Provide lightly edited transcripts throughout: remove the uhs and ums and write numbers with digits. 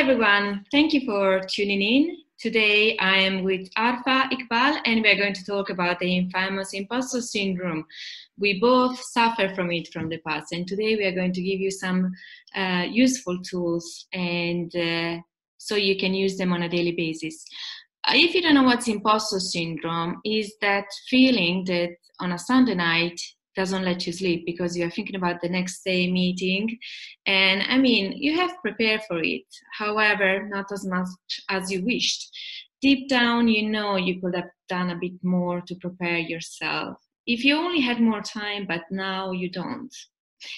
everyone, thank you for tuning in. Today I am with Arfa, Iqbal, and we're going to talk about the infamous imposter syndrome. We both suffer from it from the past, and today we are going to give you some useful tools and so you can use them on a daily basis. If you don't know what's imposter syndrome, is that feeling that on a Sunday night doesn't let you sleep because you're thinking about the next day meeting. And I mean, you have prepared for it. However, not as much as you wished. Deep down, you know you could have done a bit more to prepare yourself. If you only had more time, but now you don't.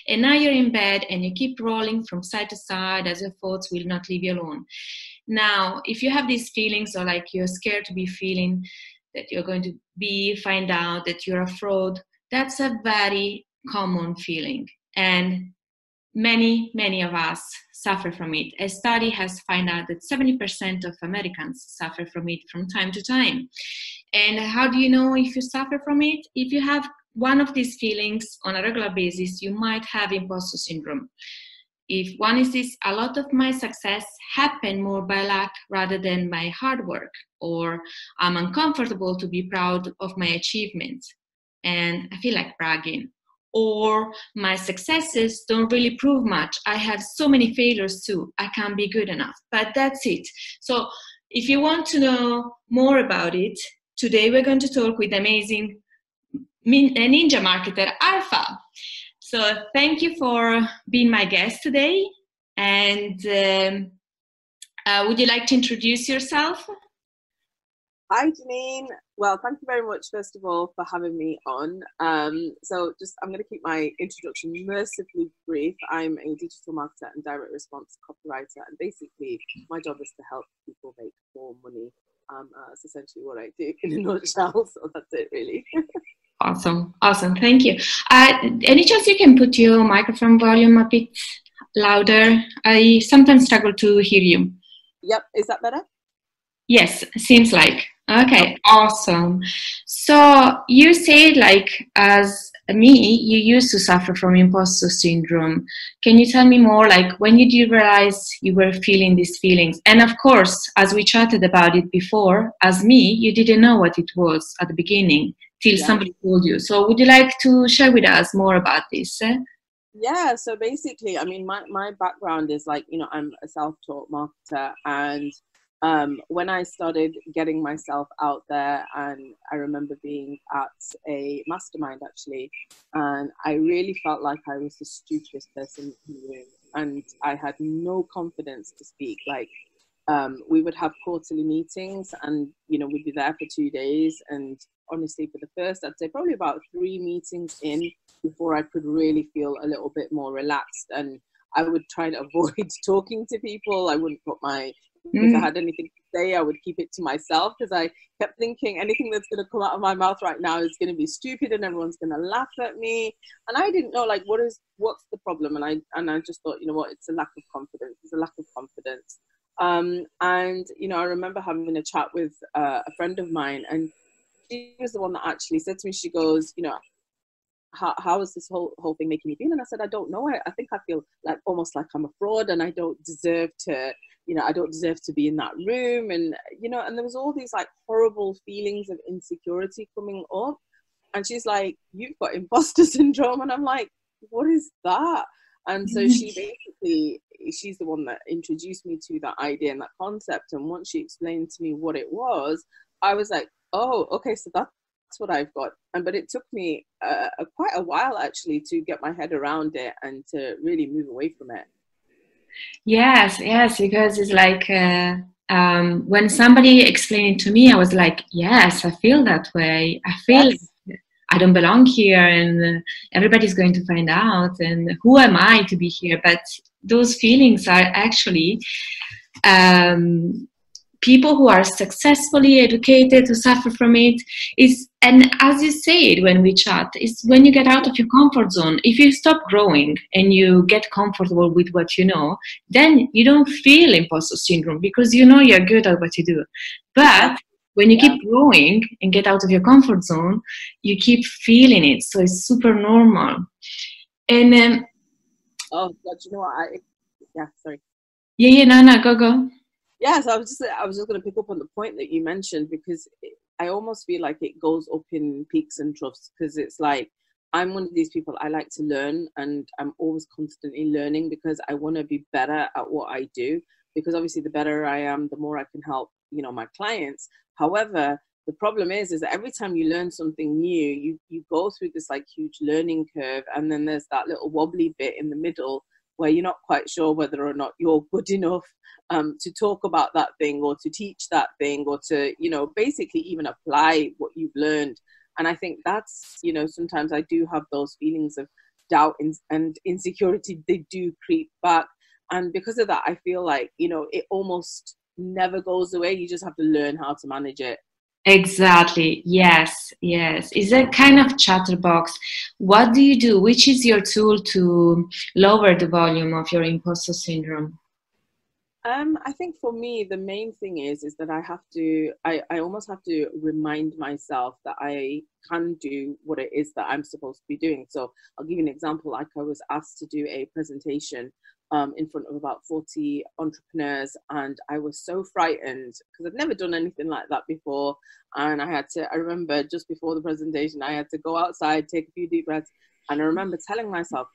And now you're in bed and you keep rolling from side to side as your thoughts will not leave you alone. Now, if you have these feelings or like you're scared to be feeling that you're going to find out that you're a fraud, that's a very common feeling, and many of us suffer from it. A study has found out that 70% of Americans suffer from it from time to time. And how do you know if you suffer from it? If you have one of these feelings on a regular basis, you might have imposter syndrome. If one is this, a lot of my success happened more by luck rather than by hard work, or I'm uncomfortable to be proud of my achievements and I feel like bragging, or my successes don't really prove much. I have so many failures too. I can't be good enough, but that's it. So if you want to know more about it, today we're going to talk with amazing ninja marketer Arfa. So thank you for being my guest today. And would you like to introduce yourself? Hi, Janine. Well, thank you very much, first of all, for having me on. I'm going to keep my introduction mercifully brief. I'm a digital marketer and direct response copywriter, and basically my job is to help people make more money. That's essentially what I do in a nutshell, so that's it, really. Awesome. Thank you. Any chance you can put your microphone volume a bit louder? I sometimes struggle to hear you. Yep. Is that better? Yes, seems like. Okay, awesome. So you said, like, as me, you used to suffer from imposter syndrome. Can you tell me more, like, when did you realize you were feeling these feelings? And of course, as we chatted about it before, as me, you didn't know what it was at the beginning till somebody told you. So would you like to share with us more about this? Yeah, so basically, I mean, my background is like, I'm a self-taught marketer, and when I started getting myself out there, and I remember being at a mastermind actually, and I really felt like I was the stupidest person in the room, and I had no confidence to speak. Like, we would have quarterly meetings, and we'd be there for 2 days, and honestly, for the first, I'd say probably about 3 meetings in before I could really feel a little bit more relaxed, and I would try to avoid talking to people. I wouldn't put if I had anything to say, I would keep it to myself, because I kept thinking anything that's going to come out of my mouth right now is going to be stupid and everyone's going to laugh at me. And I didn't know, like, what's the problem? And I just thought, it's a lack of confidence. It's a lack of confidence. I remember having a chat with a friend of mine, and she was the one that actually said to me, she goes, how is this whole thing making you feel? And I said, I don't know. I think I feel like almost like I'm a fraud, and I don't deserve to, I don't deserve to be in that room. And, and there was all these like horrible feelings of insecurity coming up. And she's like, you've got imposter syndrome. And I'm like, what is that? And so she's the one that introduced me to that idea and that concept. And once she explained to me what it was, I was like, oh, okay, so that's what I've got. But it took me quite a while actually to get my head around it and to really move away from it. Yes, because it's like when somebody explained it to me, I was like, yes, I feel that way. I feel I don't belong here, and everybody's going to find out, and who am I to be here? But those feelings are actually people who are successfully educated who suffer from it. And as you said when we chat, it's when you get out of your comfort zone. If you stop growing and you get comfortable with what you know, then you don't feel imposter syndrome because you're good at what you do. But when you keep growing and get out of your comfort zone, you keep feeling it. So it's super normal. And oh God, you know what? Sorry. Yeah, no, no, go. Yeah, so I was just going to pick up on the point that you mentioned, because I almost feel like it goes up in peaks and troughs, because it's like I'm one of these people, I like to learn, and I'm always constantly learning because I want to be better at what I do, because obviously the better I am, the more I can help, my clients. However, the problem is that every time you learn something new, you go through this like huge learning curve, and then there's that little wobbly bit in the middle where you're not quite sure whether or not you're good enough to talk about that thing, or to teach that thing, or to, basically even apply what you've learned. And I think that's, sometimes I do have those feelings of doubt and insecurity. They do creep back. And because of that, I feel like, it almost never goes away. You just have to learn how to manage it. Exactly. Yes, yes. It's a kind of chatterbox. What do you do? Which is your tool to lower the volume of your imposter syndrome? I think for me, the main thing is that I almost have to remind myself that I can do what it is that I'm supposed to be doing. So I'll give you an example. Like, I was asked to do a presentation in front of about 40 entrepreneurs, and I was so frightened because I've never done anything like that before. And I remember just before the presentation, I had to go outside, take a few deep breaths, and I remember telling myself,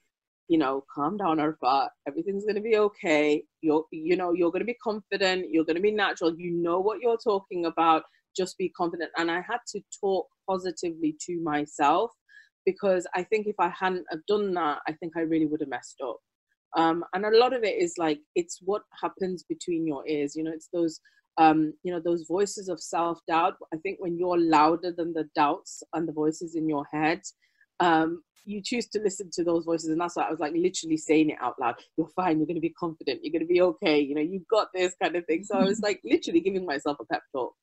calm down, Arfa. Everything's going to be okay. You're going to be confident. You're going to be natural. You know what you're talking about. Just be confident. And I had to talk positively to myself, because I think if I hadn't have done that, I think I really would have messed up. And a lot of it is like, it's what happens between your ears. It's those, those voices of self-doubt. I think when you're louder than the doubts and the voices in your head, you choose to listen to those voices. And that's why I was like literally saying it out loud. You're fine. You're going to be confident. You're going to be okay. You've got this kind of thing. So I was like literally giving myself a pep talk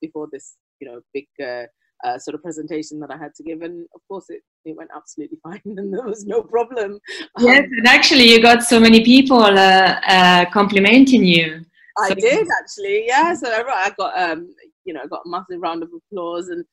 before this, big sort of presentation that I had to give. And of course it went absolutely fine and there was no problem. Yes, and actually you got so many people complimenting you. I So did actually, yeah. So I got, I got a massive round of applause, and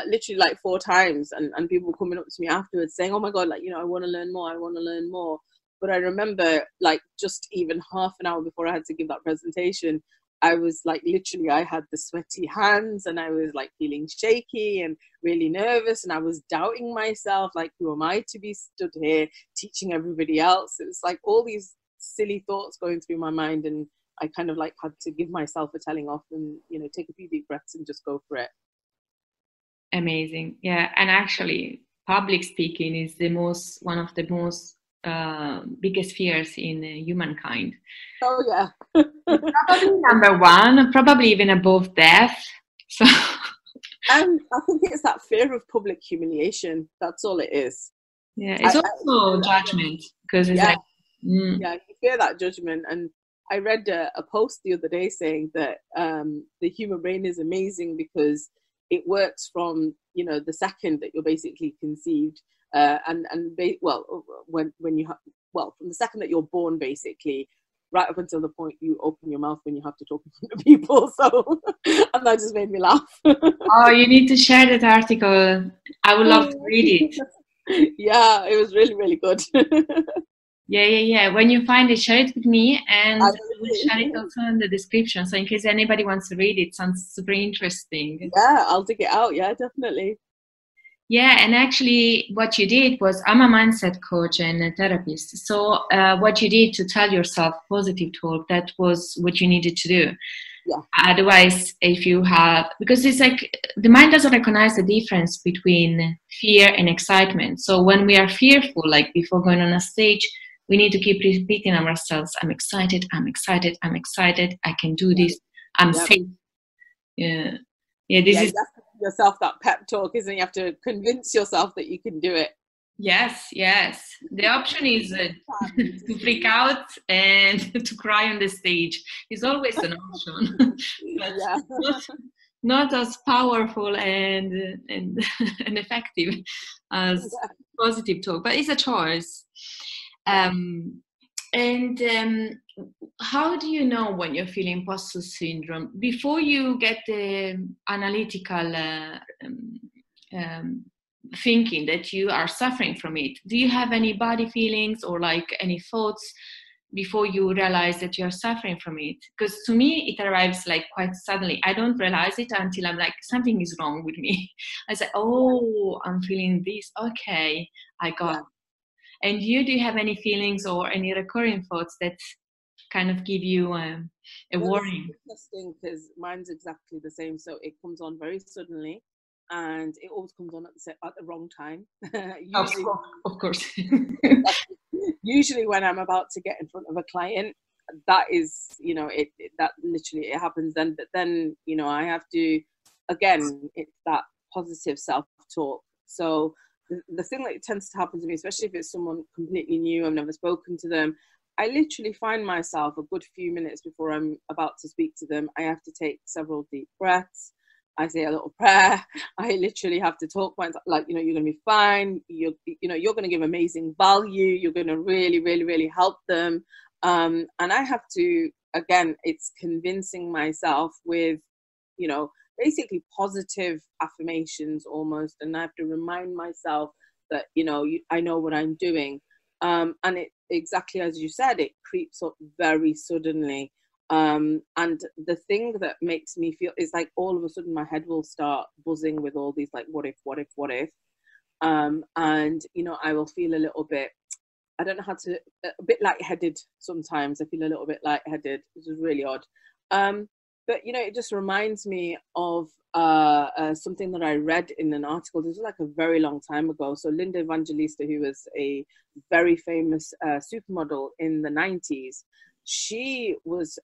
literally like 4 times, and people coming up to me afterwards saying, "Oh my God, like, I want to learn more. I want to learn more." But I remember, like, just even half an hour before I had to give that presentation, I was like, literally, I had the sweaty hands, and I was like feeling shaky and really nervous, and I was doubting myself, like, who am I to be stood here teaching everybody else? It was like all these silly thoughts going through my mind, and I kind of like had to give myself a telling off and, take a few deep breaths and just go for it. amazing. Yeah, and actually public speaking is one of the most biggest fears in humankind. Oh yeah. Probably number one, probably even above death. So I think it's that fear of public humiliation. That's all it is. yeah, it's also judgment, because it's like yeah, you fear that judgment. And I read a post the other day saying that the human brain is amazing because it works from the second that you're basically conceived, when you from the second that you're born, basically, right up until the point you open your mouth when you have to talk in front of people. So, and that just made me laugh. Oh, you need to share that article. I would love to read it. Yeah, it was really, really good. Yeah. When you find it, share it with me, and I will share it also in the description. So in case anybody wants to read it, sounds super interesting. Yeah, I'll dig it out. Yeah, definitely. Yeah, and actually what you did was, I'm a mindset coach and a therapist. So what you did to tell yourself positive talk, that was what you needed to do. Yeah. Otherwise, if you have, because it's like the mind doesn't recognize the difference between fear and excitement. So when we are fearful, like before going on a stage, we need to keep repeating ourselves, I'm excited, I'm excited, I'm excited, I can do this, I'm safe. Yeah. Yeah, this is... You have to give yourself that pep talk, isn't it? You have to convince yourself that you can do it. Yes. The option is to freak out and to cry on the stage. It's always an option, but not as powerful and effective as positive talk. But it's a choice. How do you know when you're feeling imposter syndrome? Before you get the analytical thinking that you are suffering from it, do you have any body feelings or like any thoughts before you realize that you're suffering from it? Because to me, it arrives like quite suddenly. I don't realize it until I'm like, something is wrong with me. I say, oh, I'm feeling this. Okay, I got it. And do you have any feelings or any recurring thoughts that kind of give you a warning? It's interesting because mine's exactly the same. So it comes on very suddenly, and it always comes on at the wrong time. Usually, of course. Usually when I'm about to get in front of a client, that is, that literally it happens then. But then, I have to, again, it's that positive self-talk. So the thing that tends to happen to me, especially if it's someone completely new, I've never spoken to them, I literally find myself a good few minutes before I'm about to speak to them, I have to take several deep breaths. I say a little prayer. I literally have to talk myself, like, you're going to be fine. You're going to give amazing value. You're going to really, really, really help them. And I have to, again, it's convincing myself with, basically positive affirmations almost. And I have to remind myself that, I know what I'm doing. And it, exactly as you said, it creeps up very suddenly. And the thing that makes me feel is like all of a sudden my head will start buzzing with all these like what if. And I will feel a little bit, I don't know how to, a bit lightheaded sometimes. I feel a little bit lightheaded, which is really odd. But it just reminds me of something that I read in an article. This was like a very long time ago. So Linda Evangelista, who was a very famous supermodel in the 90s, she was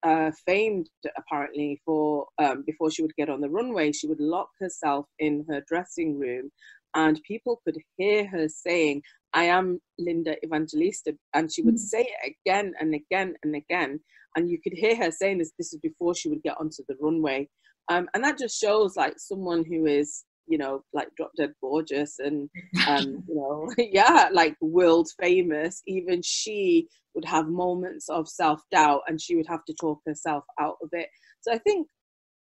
famed apparently for before she would get on the runway, she would lock herself in her dressing room, and people could hear her saying, "I am Linda Evangelista," and she would say it again and again and again, and you could hear her saying this. This is before she would get onto the runway, and that just shows like someone who is, like drop dead gorgeous and yeah, like world famous. Even she would have moments of self-doubt, and she would have to talk herself out of it. So I think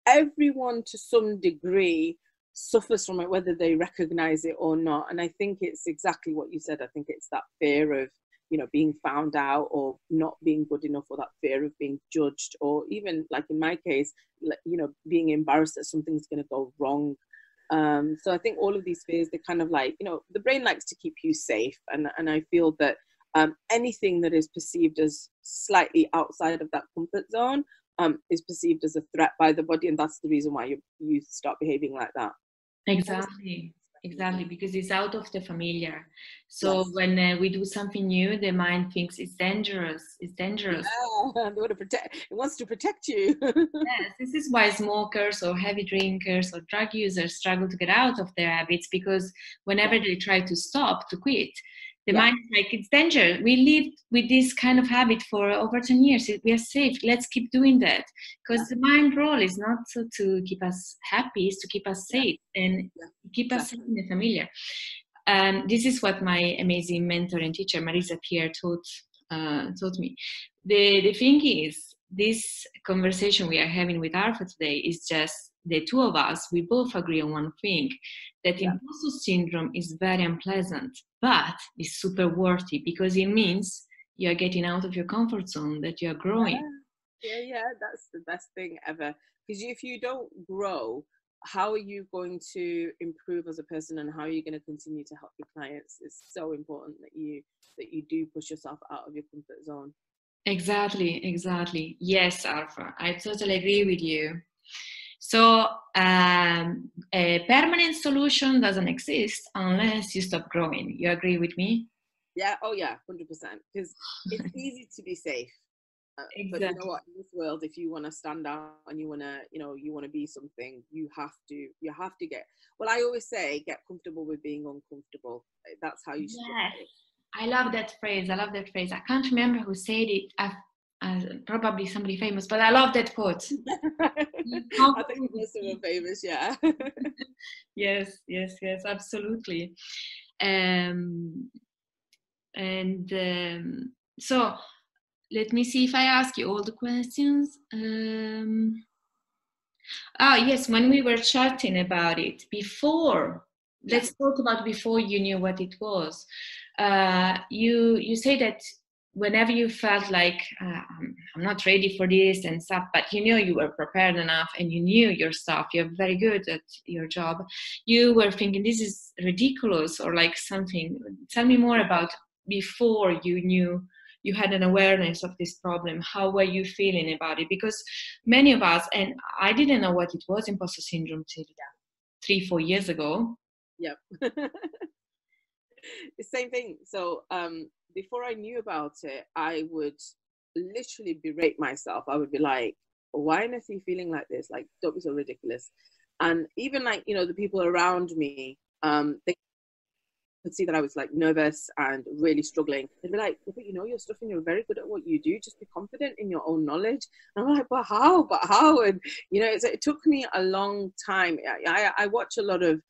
everyone to some degree suffers from it, whether they recognize it or not. And I think it's exactly what you said. I think it's that fear of being found out or not being good enough, or that fear of being judged, or even like in my case, being embarrassed that something's going to go wrong. So I think all of these fears, they kind of like, the brain likes to keep you safe, and I feel that anything that is perceived as slightly outside of that comfort zone is perceived as a threat by the body, and that's the reason why you start behaving like that. Exactly, because it's out of the familiar. So when we do something new, the mind thinks it's dangerous. Yeah, it wants to protect you. Yes, this is why smokers or heavy drinkers or drug users struggle to get out of their habits, because whenever they try to stop, to quit, the mind is like, it's danger. We lived with this kind of habit for over 10 years. We are safe. Let's keep doing that. Because the mind role is not to keep us happy, it's to keep us safe and keep us safe in the familiar. This is what my amazing mentor and teacher, Marisa Pierre, taught me. The thing is, this conversation we are having with Arfa today is just the two of us. We both agree on one thing, that imposter syndrome is very unpleasant, but it's super worthy, because it means you are getting out of your comfort zone, that you are growing. Yeah, that's the best thing ever. Because if you don't grow, how are you going to improve as a person, and how are you going to continue to help your clients? It's so important that you do push yourself out of your comfort zone. Exactly. Yes, Arfa, I totally agree with you. So a permanent solution doesn't exist unless you stop growing. You agree with me? Yeah. Oh yeah, 100%. Because it's easy to be safe. Exactly. But you know what, in this world, if you want to stand out and you want to be something, you have to get, well, I always say, get comfortable with being uncomfortable. That's how you should. Yes. I love that phrase. I can't remember who said it. Probably somebody famous, but I love that quote. I think most of them famous, yeah. Yes, absolutely. So let me see if I ask you all the questions. Yes, when we were chatting about it before, let's talk about before you knew what it was. You say that whenever you felt like I'm not ready for this and stuff, but you knew you were prepared enough and you knew your stuff, you're very good at your job, you were thinking this is ridiculous or like something. Tell me more about before you knew you had an awareness of this problem. How were you feeling about it? Because many of us, and I didn't know what it was, imposter syndrome, till 3-4 years ago. Yep. The same thing. So before I knew about it, I would literally berate myself. I would be like, why am I feeling like this? Like, don't be so ridiculous. And even like, you know, the people around me, they could see that I was like nervous and really struggling. They'd be like, but you know your stuff and you're very good at what you do. Just be confident in your own knowledge. And I'm like, but how? But how? And, you know, it took me a long time. I watch a lot of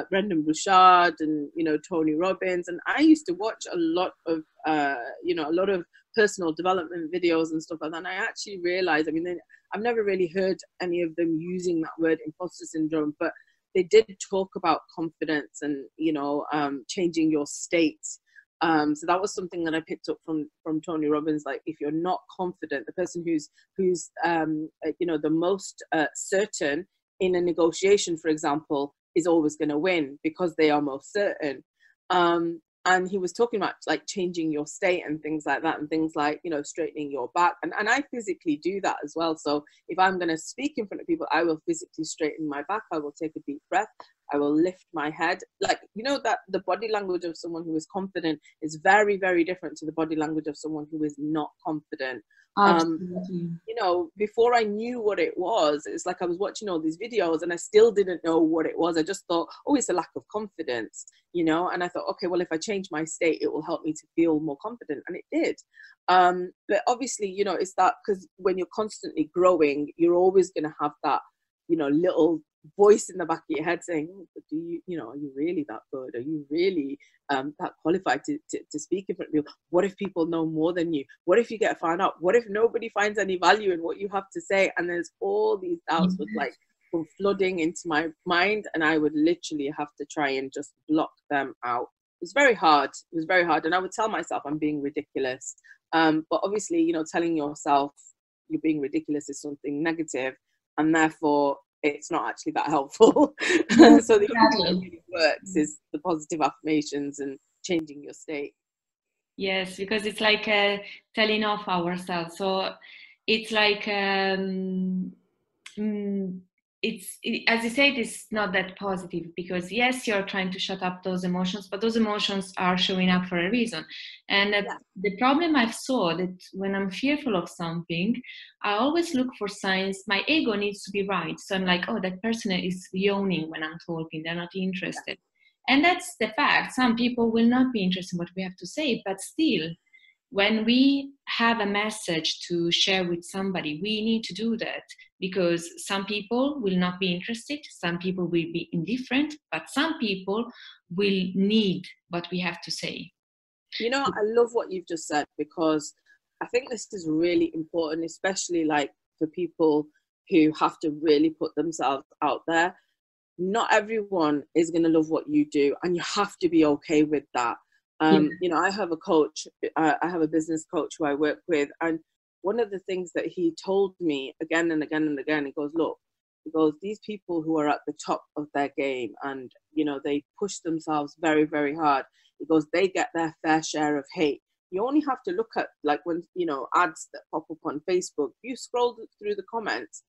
Brendan Bouchard and, you know, Tony Robbins. And I used to watch a lot of, you know, a lot of personal development videos and stuff like that. And I actually realized, I mean, I've never really heard any of them using that word imposter syndrome, but they did talk about confidence and, you know, changing your state. So that was something that I picked up from Tony Robbins. Like, if you're not confident, the person who's you know, the most certain in a negotiation, for example, is always going to win because they are most certain. And he was talking about like changing your state and things like that, and things like, you know, straightening your back. And I physically do that as well. So if I'm going to speak in front of people, I will physically straighten my back. I will take a deep breath. I will lift my head. Like, you know, that the body language of someone who is confident is very, very different to the body language of someone who is not confident. Absolutely. You know, before I knew what it was, it's like I was watching all these videos and I still didn't know what it was. I just thought, oh, it's a lack of confidence, you know, and I thought, okay, well, if I change my state, it will help me to feel more confident. And it did. But obviously, you know, it's that because when you're constantly growing, you're always going to have that, you know, little voice in the back of your head saying, oh, but do you, you know, are you really that good? Are you really that qualified to speak in front of people? What if people know more than you? What if you get found out? What if nobody finds any value in what you have to say? And there's all these doubts would like come flooding into my mind, and I would literally have to try and just block them out. It was very hard. It was very hard. And I would tell myself I'm being ridiculous. But obviously, you know, telling yourself you're being ridiculous is something negative, and therefore it's not actually that helpful. Yes, So the exactly. only thing that really works is the positive affirmations and changing your state. Yes, because it's like telling off ourselves. So it's like as you said, it's not that positive because yes, you're trying to shut up those emotions, but those emotions are showing up for a reason. And the problem I've saw that when I'm fearful of something, I always look for signs. My ego needs to be right. So I'm like, oh, that person is yawning when I'm talking. They're not interested. And that's the fact. Some people will not be interested in what we have to say, but still, when we have a message to share with somebody, we need to do that because some people will not be interested, some people will be indifferent, but some people will need what we have to say. You know, I love what you've just said because I think this is really important, especially like for people who have to really put themselves out there. Not everyone is going to love what you do, and you have to be okay with that. You know, I have a coach, I have a business coach who I work with, and one of the things that he told me again and again and again, he goes, look, he goes, these people who are at the top of their game and, you know, they push themselves very, very hard, he goes, they get their fair share of hate. You only have to look at, like, when, you know, ads that pop up on Facebook, you scroll through the comments,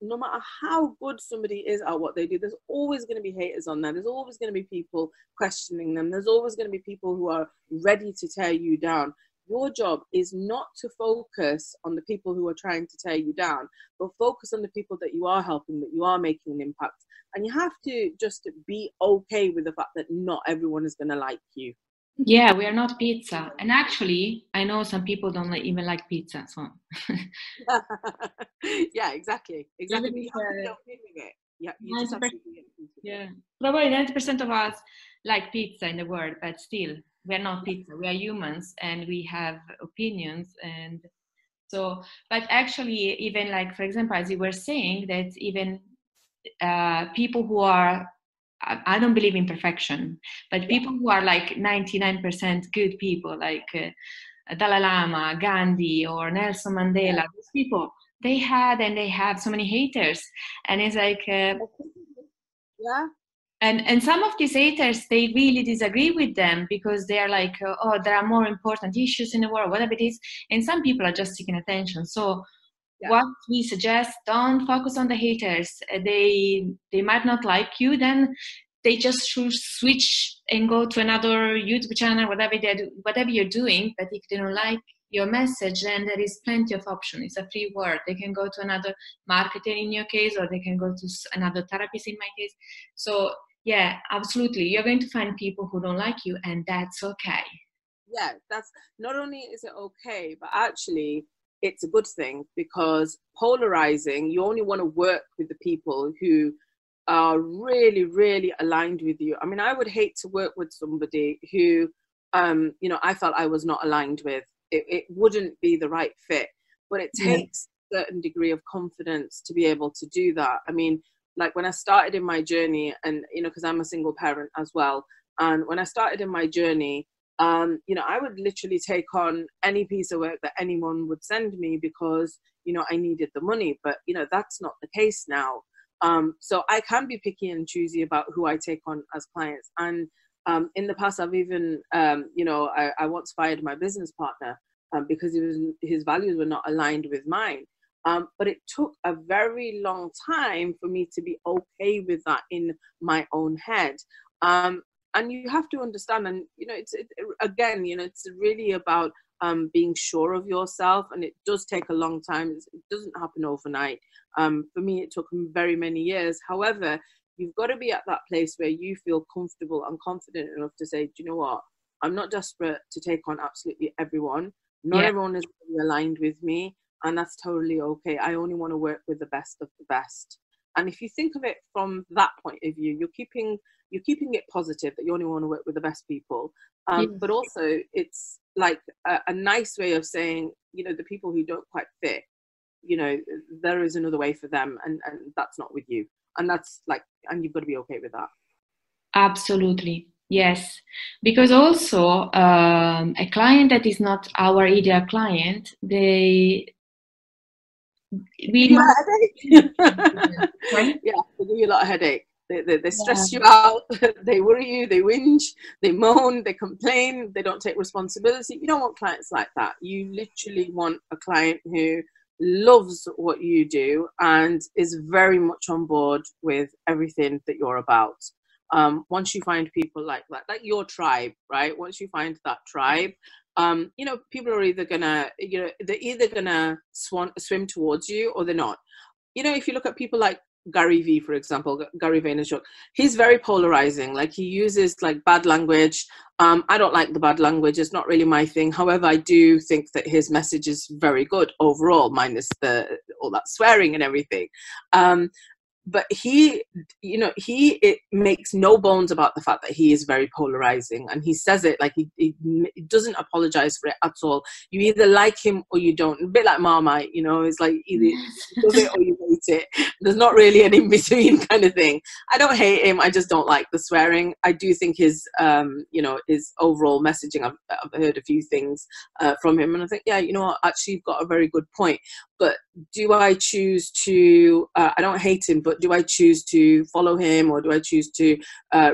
no matter how good somebody is at what they do, there's always going to be haters on there. There's always going to be people questioning them. There's always going to be people who are ready to tear you down. Your job is not to focus on the people who are trying to tear you down, but focus on the people that you are helping, that you are making an impact. And you have to just be okay with the fact that not everyone is going to like you. Yeah, we are not pizza. And actually, I know some people don't even like pizza. So Yeah, exactly. But you have to be okay with it. Yeah, you just have to be yeah. Probably 90% of us like pizza in the world, but still, we're not pizza. We are humans and we have opinions. And so, but actually, even like, for example, as you were saying, that even people who are, I don't believe in perfection, but people who are like 99% good people, like Dalai Lama, Gandhi, or Nelson Mandela, these people, they had and they have so many haters. And it's like, Yeah. and some of these haters, they really disagree with them because they are like, oh, there are more important issues in the world, whatever it is. And some people are just seeking attention. So what we suggest, don't focus on the haters. They might not like you, then they just should switch and go to another YouTube channel, whatever you're doing. But if they don't like your message, then there is plenty of options. It's a free word. They can go to another marketer in your case, or they can go to another therapist in my case. So yeah, absolutely. You're going to find people who don't like you, and that's okay. Yeah, that's not only is it okay, but actually it's a good thing, because polarizing, you only want to work with the people who are really, really aligned with you. I mean, I would hate to work with somebody who, you know, I felt I was not aligned with. It wouldn't be the right fit, but it takes a certain degree of confidence to be able to do that. I mean, like when I started in my journey, and, you know, because I'm a single parent as well, and when I started in my journey, you know, I would literally take on any piece of work that anyone would send me because, you know, I needed the money. But, you know, that's not the case now. So I can be picky and choosy about who I take on as clients. And in the past, I've even, you know, I once fired my business partner because his values were not aligned with mine. But it took a very long time for me to be okay with that in my own head. And you have to understand, and, you know, again, you know, it's really about being sure of yourself, and it does take a long time. It doesn't happen overnight. For me, it took very many years. However, you've got to be at that place where you feel comfortable and confident enough to say, do you know what? I'm not desperate to take on absolutely everyone. Not everyone is really aligned with me, and that's totally okay. I only want to work with the best of the best. And if you think of it from that point of view, you're keeping it positive, that you only want to work with the best people. But also, it's like a nice way of saying, you know, the people who don't quite fit, you know, there is another way for them, and that's not with you. And that's like, and you've got to be okay with that. Absolutely. Yes. Because also a client that is not our ideal client, they give you a lot of headache. They stress you out, they worry you, they whinge, they moan, they complain, they don't take responsibility. You don't want clients like that. You literally want a client who loves what you do and is very much on board with everything that you're about. Once you find people like that, like your tribe, right? Once you find that tribe, you know, people are either gonna, you know, they're either gonna swim towards you or they're not. You know, if you look at people like Gary V, for example, Gary Vaynerchuk, he's very polarizing. Like, he uses like bad language. I don't like the bad language. It's not really my thing. However, I do think that his message is very good overall, minus all that swearing and everything. But he, you know, it makes no bones about the fact that he is very polarizing, and he says it like he doesn't apologize for it at all. You either like him or you don't. A bit like Marmite, you know, it's like either you love it or you hate it. There's not really an in-between kind of thing. I don't hate him, I just don't like the swearing. I do think his, you know, his overall messaging, I've heard a few things from him, and I think, yeah, you know what, actually you've got a very good point. But do I choose to, I don't hate him, but do I choose to follow him, or do I choose to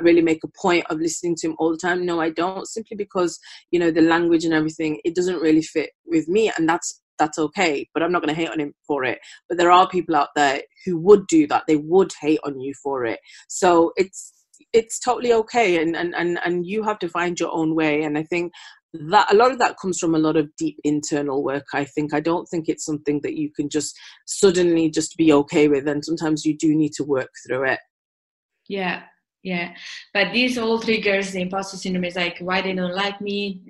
really make a point of listening to him all the time? No, I don't, simply because, you know, the language and everything, it doesn't really fit with me, and that's okay, but I'm not going to hate on him for it. But there are people out there who would do that. They would hate on you for it. So it's totally okay, and you have to find your own way. And I think that a lot of that comes from a lot of deep internal work. I don't think it's something that you can just suddenly just be okay with, and sometimes you do need to work through it. Yeah, but this all triggers the imposter syndrome. Is like, why they don't like me,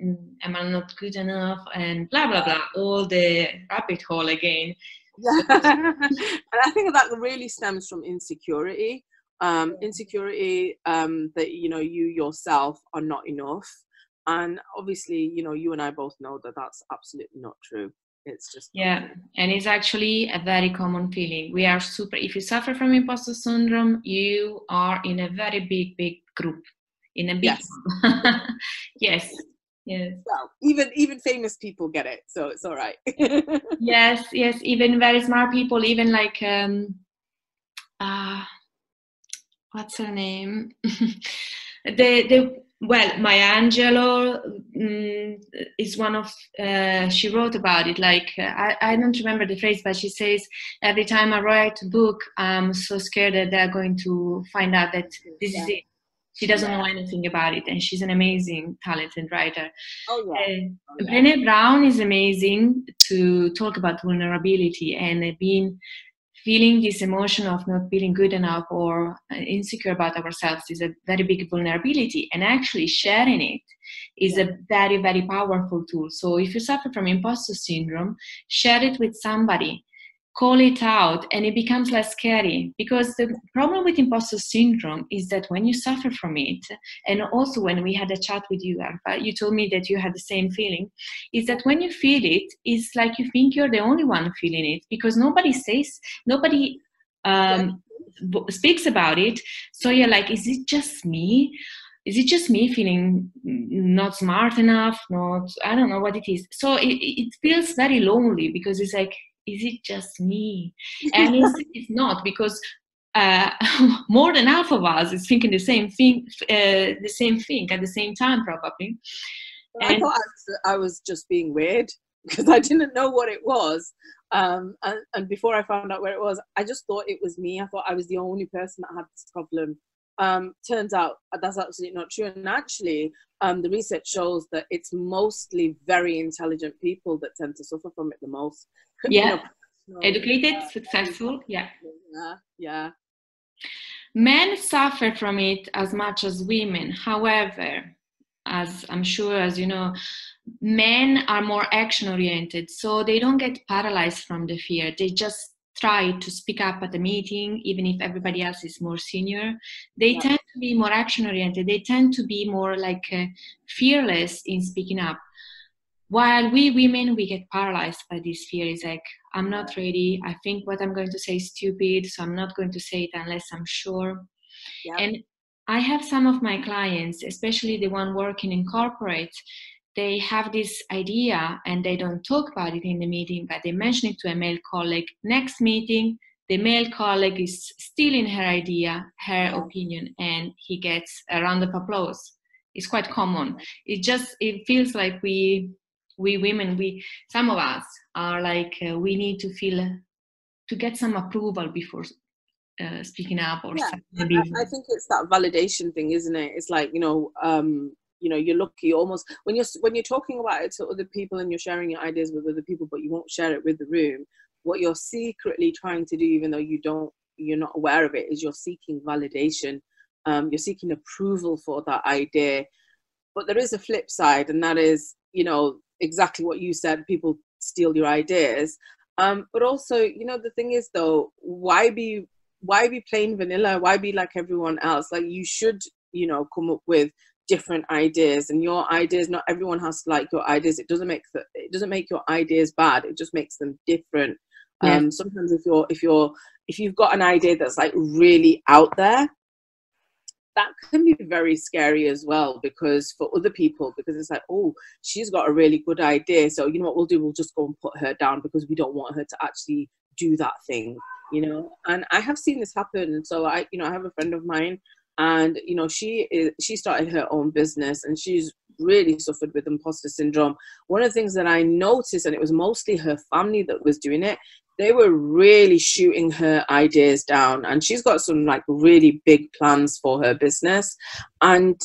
am I not good enough, and blah blah blah, all the rabbit hole again. And I think that really stems from insecurity. Insecurity that, you know, you yourself are not enough. And obviously, you know, you and I both know that that's absolutely not true. It's just, and it's actually a very common feeling. We are if you suffer from imposter syndrome, you are in a very big group, in a big yes. Yes. Well, even famous people get it, so it's all right. Yes, yes. Even very smart people, even like what's her name? the well, Maya Angelou is one of. She wrote about it. Like I don't remember the phrase, but she says every time I write a book, I'm so scared that they're going to find out that this is it. She doesn't know anything about it, and she's an amazing, talented writer. Oh yeah. Brené Brown is amazing to talk about vulnerability and feeling this emotion of not feeling good enough or insecure about ourselves is a very big vulnerability, and actually sharing it is a very, very powerful tool. So if you suffer from imposter syndrome, share it with somebody, call it out, and it becomes less scary. Because the problem with imposter syndrome is that when you suffer from it, and also when we had a chat with you, Arfa, you told me that you had the same feeling, is that when you feel it, it's like you think you're the only one feeling it, because nobody speaks about it. So you're like, is it just me? Is it just me feeling not smart enough? I don't know what it is. So it feels very lonely, because it's like, is it just me? And it's not, because more than half of us is thinking the same thing at the same time, probably. I thought I was just being weird because I didn't know what it was. And before I found out where it was, I just thought it was me. I thought I was the only person that had this problem. Turns out that's absolutely not true. And actually, the research shows that it's mostly very intelligent people that tend to suffer from it the most. Yeah, educated, successful. Yeah. Men suffer from it as much as women. However, as I'm sure, as you know, men are more action oriented, so they don't get paralyzed from the fear. They just try to speak up at the meeting, even if everybody else is more senior. They tend to be more action oriented. They tend to be more like fearless in speaking up. While we women, we get paralyzed by this fear. It's like, I'm not ready. I think what I'm going to say is stupid, so I'm not going to say it unless I'm sure. Yeah. And I have some of my clients, especially the one working in corporate, they have this idea and they don't talk about it in the meeting, but they mention it to a male colleague. Next meeting, the male colleague is stealing her idea, her opinion, and he gets a round of applause. It's quite common. It feels like we women, some of us are like, we need to get some approval before speaking up or something. I think it's that validation thing, isn't it? It's like, you're lucky almost when you're talking about it to other people and you're sharing your ideas with other people, but you won't share it with the room. What you're secretly trying to do, even though you're not aware of it, is you're seeking validation. You're seeking approval for that idea. But there is a flip side, and that is, exactly what you said, people steal your ideas. But also, the thing is though, why be plain vanilla? Why be like everyone else? Like, you should, come up with different ideas, and your ideas, not everyone has to like your ideas. It doesn't make your ideas bad. It just makes them different. Yes. Sometimes if you've got an idea that's like really out there, that can be very scary as well, because for other people, because it's like, oh, she's got a really good idea, so you know what we'll do, we'll just go and put her down because we don't want her to actually do that thing, and I have seen this happen. So I have a friend of mine, and she started her own business, and she's really suffered with imposter syndrome. One of the things that I noticed, and it was mostly her family that was doing it, they were really shooting her ideas down, and she's got some like really big plans for her business. And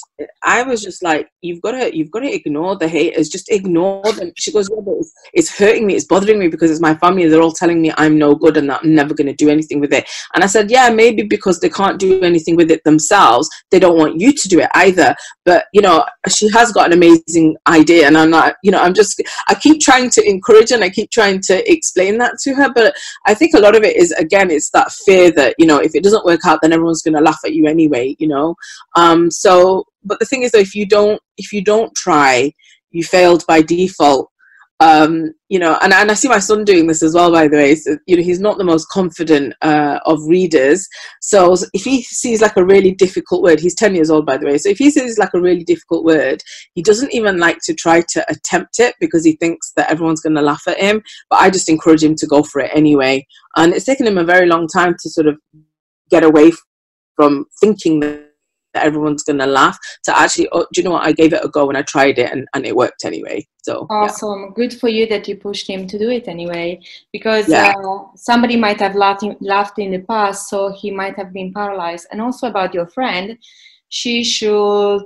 I was just like, you've got to ignore the haters, just ignore them. She goes, yeah, but it's hurting me, it's bothering me because it's my family, they're all telling me I'm no good and that I'm never going to do anything with it. And I said, yeah, maybe because they can't do anything with it themselves, they don't want you to do it either. But she has got an amazing idea, and I'm not, I keep trying to encourage her and I keep trying to explain that to her. But I think a lot of it is, again, it's that fear that, if it doesn't work out, then everyone's going to laugh at you anyway, So, but the thing is, though, if you don't try, you failed by default. you know, and I see my son doing this as well, by the way. So, you know, he's not the most confident of readers. So if he sees like a really difficult word, he's 10 years old, by the way. So if he sees like a really difficult word, he doesn't even like to try to attempt it because he thinks that everyone's going to laugh at him. But I just encourage him to go for it anyway. And it's taken him a very long time to sort of get away from thinking that everyone's gonna laugh to actually, oh, do you know what, I gave it a go and I tried it and it worked anyway. So awesome. Yeah. Good for you that you pushed him to do it anyway, because Yeah. somebody might have laughed in the past, so he might have been paralyzed. And also about your friend, she should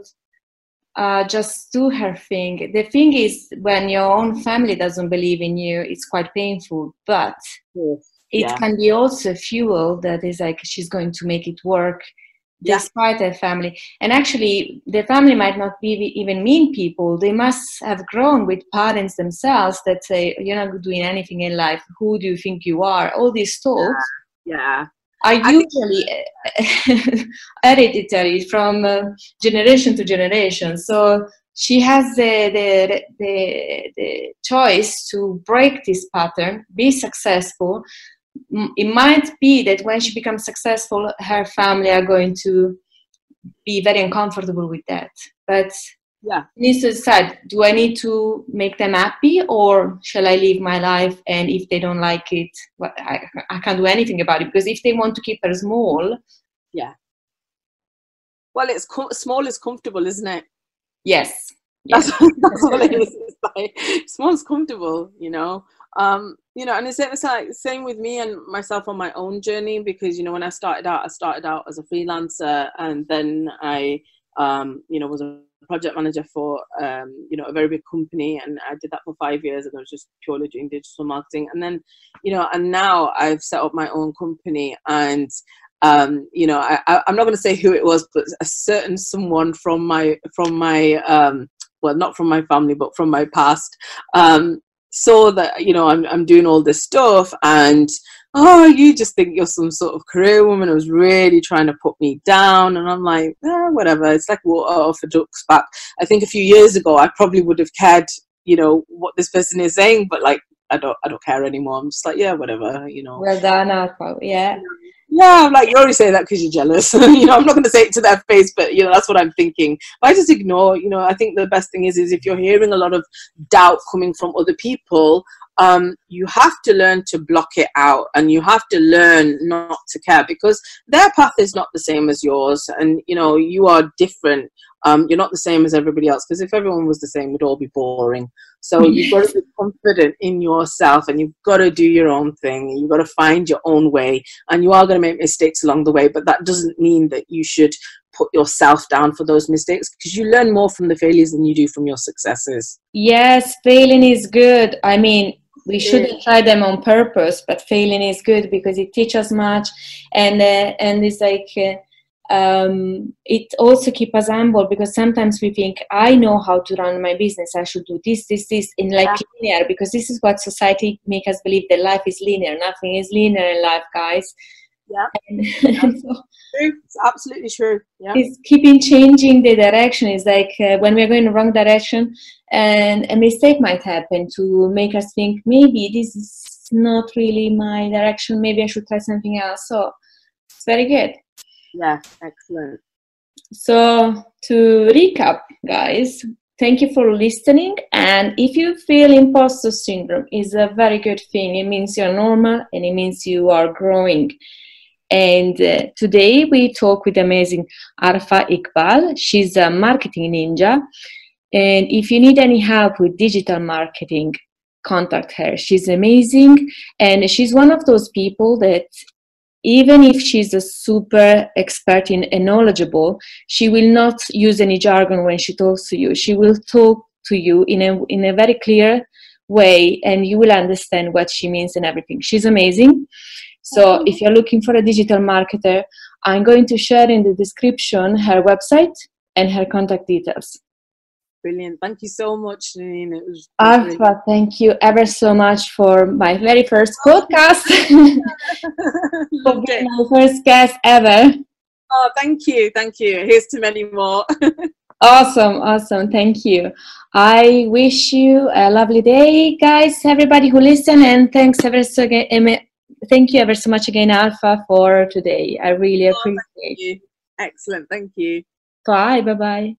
just do her thing. The thing is, when your own family doesn't believe in you, it's quite painful, but it can be also fuel that is like she's going to make it work despite her family. And actually, the family might not be even mean people. They must have grown with parents themselves that say, you're not doing anything in life. Who do you think you are? All these thoughts are usually hereditary from generation to generation. So she has the choice to break this pattern, be successful. It might be that when she becomes successful, her family are going to be very uncomfortable with that. But needs to decide, do I need to make them happy, or shall I live my life? And if they don't like it, well, I can't do anything about it, because if they want to keep her small. Well, it's small is comfortable, isn't it? Yes. That's what it is. It's like, small is comfortable, you know. You know, and it's like same with me and myself on my own journey, because, you know, when I started out as a freelancer, and then I, you know, was a project manager for, you know, a very big company, and I did that for 5 years, and I was just purely doing digital marketing. And then, you know, and now I've set up my own company, and, you know, I'm not going to say who it was, but a certain someone from my, well, not from my family, but from my past, saw that, you know, I'm doing all this stuff, and oh, you just think you're some sort of career woman. I was really trying to put me down, and I'm like, whatever. It's like water off a duck's back. I think a few years ago I probably would have cared, you know, what this person is saying, but like I don't care anymore. I'm just like, yeah, whatever, you know. Well done, Arfa. Yeah. Yeah, I'm like, you already say that because you're jealous. You know, I'm not going to say it to their face, but, you know, that's what I'm thinking. But I just ignore, you know, I think the best thing is if you're hearing a lot of doubt coming from other people, you have to learn to block it out, and you have to learn not to care, because their path is not the same as yours. And, you know, you are different. You're not the same as everybody else, because if everyone was the same, we'd all be boring. So you've got to be confident in yourself, and you've got to do your own thing. You've got to find your own way, and you are going to make mistakes along the way, but that doesn't mean that you should put yourself down for those mistakes, because you learn more from the failures than you do from your successes. Yes, failing is good. I mean, we shouldn't try them on purpose, but failing is good because it teaches much, and it's like it also keeps us humble, because sometimes we think, I know how to run my business, I should do this in like linear, because this is what society make us believe, that life is linear. Nothing is linear in life, guys. And so it's absolutely true. It's keeping changing the direction. It's like when we're going in the wrong direction, and a mistake might happen to make us think, maybe this is not really my direction, maybe I should try something else. So it's very good. Yeah, excellent. So to recap, guys, thank you for listening. And if you feel imposter syndrome, is a very good thing. It means you're normal, and it means you are growing. And today we talk with amazing Arfa Iqbal. She's a marketing ninja. And if you need any help with digital marketing, contact her. She's amazing. And she's one of those people that, even if she's a super expert and knowledgeable, she will not use any jargon when she talks to you. She will talk to you in a very clear way, and you will understand what she means and everything. She's amazing. So if you're looking for a digital marketer, I'm going to share in the description her website and her contact details. Brilliant. Thank you so much, Janine. It was Arfa, thank you ever so much for my very first podcast. For being my first guest ever. Oh, thank you. Thank you. Here's to many more. Awesome, awesome. Thank you. I wish you a lovely day, guys, everybody who listen, and thank you ever so much again, Alpha, for today. I really Oh, thank appreciate. you. Excellent. Thank you. Bye, bye, bye.